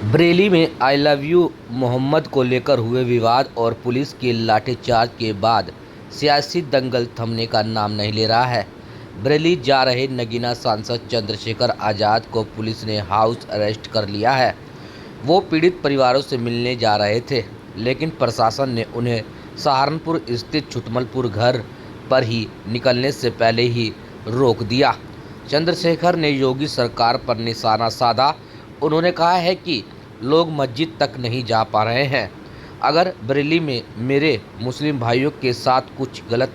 बरेली में I love you Mohammad को लेकर हुए विवाद और पुलिस के लाठीचार्ज के बाद सियासी दंगल थमने का नाम नहीं ले रहा है। बरेली जा रहे नगीना सांसद चंद्रशेखर आज़ाद को पुलिस ने हाउस अरेस्ट कर लिया है। वो पीड़ित परिवारों से मिलने जा रहे थे, लेकिन प्रशासन ने उन्हें सहारनपुर स्थित छुटमलपुर घर पर ही निकलने से पहले ही रोक दिया। चंद्रशेखर ने योगी सरकार पर निशाना साधा। उन्होंने कहा है कि लोग मस्जिद तक नहीं जा पा रहे हैं। अगर बरेली में मेरे मुस्लिम भाइयों के साथ कुछ गलत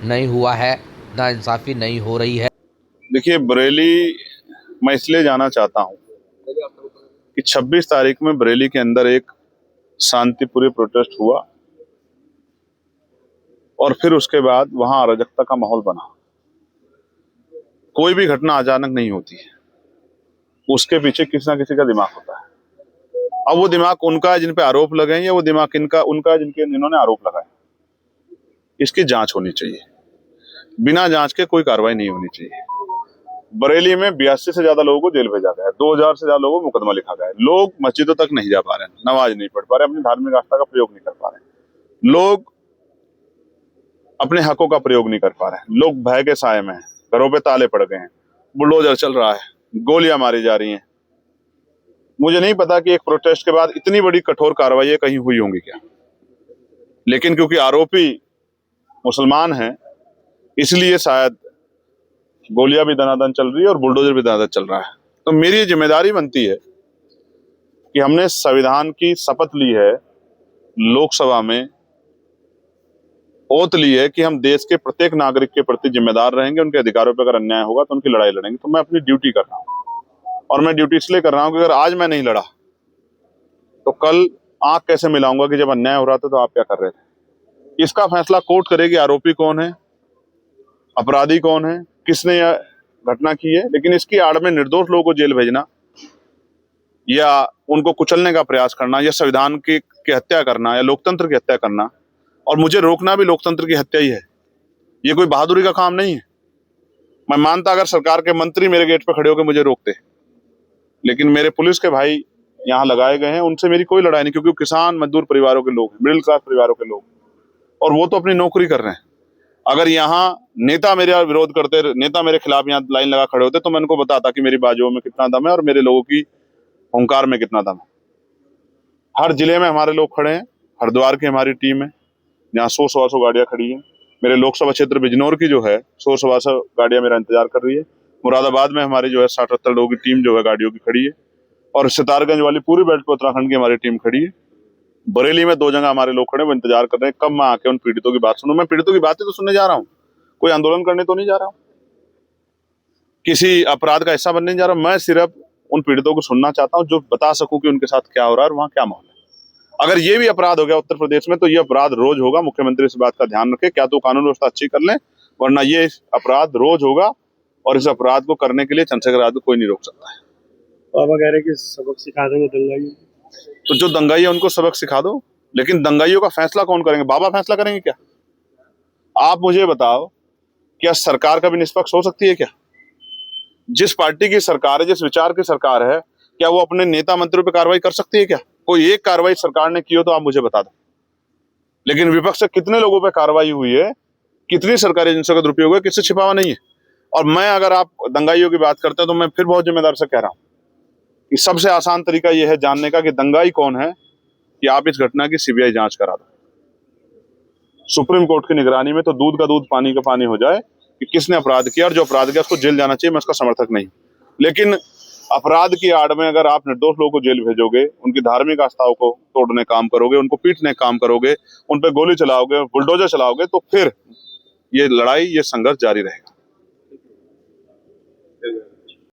नहीं हुआ है, नाइंसाफ़ी नहीं हो रही है। देखिए, बरेली मैं इसलिए जाना चाहता हूं कि 26 तारीख में बरेली के अंदर एक शांतिपूर्ण प्रोटेस्ट हुआ और फिर उसके बाद वहां अराजकता का माहौल बना। कोई भी घटना अचानक नहीं होती है, उसके पीछे किसी ना किसी का दिमाग होता है। अब वो दिमाग उनका है जिन पे आरोप लगे हैं, या वो दिमाग उनका है जिन्होंने आरोप लगाए। इसकी जांच होनी चाहिए। बिना जांच के कोई कार्रवाई नहीं होनी चाहिए। बरेली में 82 से ज्यादा लोगों को जेल भेजा गया है, 2000 से ज्यादा लोगों को मुकदमा लिखा गया है। लोग मस्जिदों तक नहीं जा पा रहे हैं, नमाज नहीं पढ़ पा रहे, अपनी धार्मिक आस्था का प्रयोग नहीं कर पा रहे, लोग अपने हकों का प्रयोग नहीं कर पा रहे, लोग भय के साए में हैं, घरों पे ताले पड़ गए हैं, बुलडोजर चल रहा है, गोलियां मारी जा रही हैं। मुझे नहीं पता कि एक प्रोटेस्ट के बाद इतनी बड़ी कठोर कार्रवाई कहीं हुई होंगी क्या, लेकिन क्योंकि आरोपी मुसलमान हैं, इसलिए शायद गोलियां भी दनादन चल रही है और बुलडोजर भी दनादन चल रहा है। तो मेरी जिम्मेदारी बनती है कि हमने संविधान की शपथ ली है, लोकसभा में ओथ ली है कि हम देश के प्रत्येक नागरिक के प्रति जिम्मेदार रहेंगे। उनके अधिकारों पर अगर अन्याय होगा तो उनकी लड़ाई लड़ेंगे। तो मैं अपनी ड्यूटी कर रहा हूँ, और मैं ड्यूटी इसलिए कर रहा हूँ कि अगर आज मैं नहीं लड़ा तो कल आंख कैसे मिलाऊंगा कि जब अन्याय हो रहा था तो आप क्या कर रहे थे। इसका फैसला कोर्ट करेगी, आरोपी कौन है, अपराधी कौन है, किसने यह घटना की है। लेकिन इसकी आड़ में निर्दोष लोगों को जेल भेजना या उनको कुचलने का प्रयास करना या संविधान की हत्या करना या लोकतंत्र की हत्या करना, और मुझे रोकना भी लोकतंत्र की हत्या ही है। ये कोई बहादुरी का काम नहीं है। मैं मानता अगर सरकार के मंत्री मेरे गेट पे खड़े होकर मुझे रोकते, लेकिन मेरे पुलिस के भाई यहाँ लगाए गए हैं, उनसे मेरी कोई लड़ाई नहीं, क्योंकि वो किसान मजदूर परिवारों के लोग हैं, मिडिल क्लास परिवारों के लोग, और वो तो अपनी नौकरी कर रहे हैं। अगर यहाँ नेता मेरे विरोध करते, नेता मेरे खिलाफ यहाँ लाइन लगा खड़े होते, तो मैं उनको बताता कि मेरी बाजुओं में कितना दम है और मेरे लोगों की हुंकार में कितना दम है। हर जिले में हमारे लोग खड़े हैं। हरिद्वार की हमारी टीम है, यहाँ 100-125 गाड़ियां खड़ी हैं। मेरे लोकसभा क्षेत्र बिजनौर की जो है 100-125 गाड़ियां मेरा इंतजार कर रही है। मुरादाबाद में हमारी जो है 60-70 लोगों की टीम जो है गाड़ियों की खड़ी है, और सितारगंज वाली पूरी बेल्ट पर उत्तराखंड की हमारी टीम खड़ी है। बरेली में 2 जगह हमारे लोग खड़े, वो इंतजार कर रहे हैं कब मैं आके उन पीड़ितों की बात सुनूं। मैं पीड़ितों की बातें तो सुनने जा रहा हूँ, कोई आंदोलन करने तो नहीं जा रहा हूँ, किसी अपराध का हिस्सा बनने नहीं जा रहा हूं। मैं सिर्फ उन पीड़ितों को सुनना चाहता हूँ, जो बता सकूं कि उनके साथ क्या हो रहा है और वहां क्या माहौल है। अगर ये भी अपराध हो गया उत्तर प्रदेश में, तो ये अपराध रोज होगा। मुख्यमंत्री इस बात का ध्यान रखे, क्या तो कानून व्यवस्था अच्छी कर लें, वरना ये अपराध रोज होगा, और इस अपराध को करने के लिए चंद्रशेखर आजाद को कोई नहीं रोक सकता है। बाबा कह रहे कि सबक सिखा देंगे दंगाई, तो जो दंगाई है उनको सबक सिखा दो, लेकिन दंगाइयों का फैसला कौन करेंगे? बाबा फैसला करेंगे क्या? आप मुझे बताओ, क्या सरकार कभी निष्पक्ष हो सकती है क्या? जिस पार्टी की सरकार है, जिस विचार की सरकार है, क्या वो अपने नेता मंत्रियों पर कार्रवाई कर सकती है क्या? कोई एक कार्रवाई सरकार ने की हो तो आप मुझे बता दो। लेकिन विपक्ष से कितने लोगों पर कार्रवाई हुई है, कितनी सरकारी एजेंसियों का दुरुपयोग है, किससे छिपावा नहीं है। और मैं, अगर आप दंगाइयों की बात करते हैं, तो मैं फिर बहुत जिम्मेदार से कह रहा हूं कि सबसे आसान तरीका यह है जानने का कि दंगाई कौन है, कि आप इस घटना की सीबीआई जांच करा दो। सुप्रीम कोर्ट की निगरानी में तो दूध का दूध पानी का पानी हो जाए कि किसने अपराध किया, और जो अपराध किया उसको जेल जाना चाहिए। मैं उसका समर्थक नहीं, लेकिन अपराध की आड़ में अगर आप निर्दोष लोगों को जेल भेजोगे, उनकी धार्मिक आस्थाओं को तोड़ने काम करोगे, उनको पीटने काम करोगे, उन पर गोली चलाओगे, बुलडोजर चलाओगे, तो फिर ये लड़ाई, ये संघर्ष जारी रहेगा।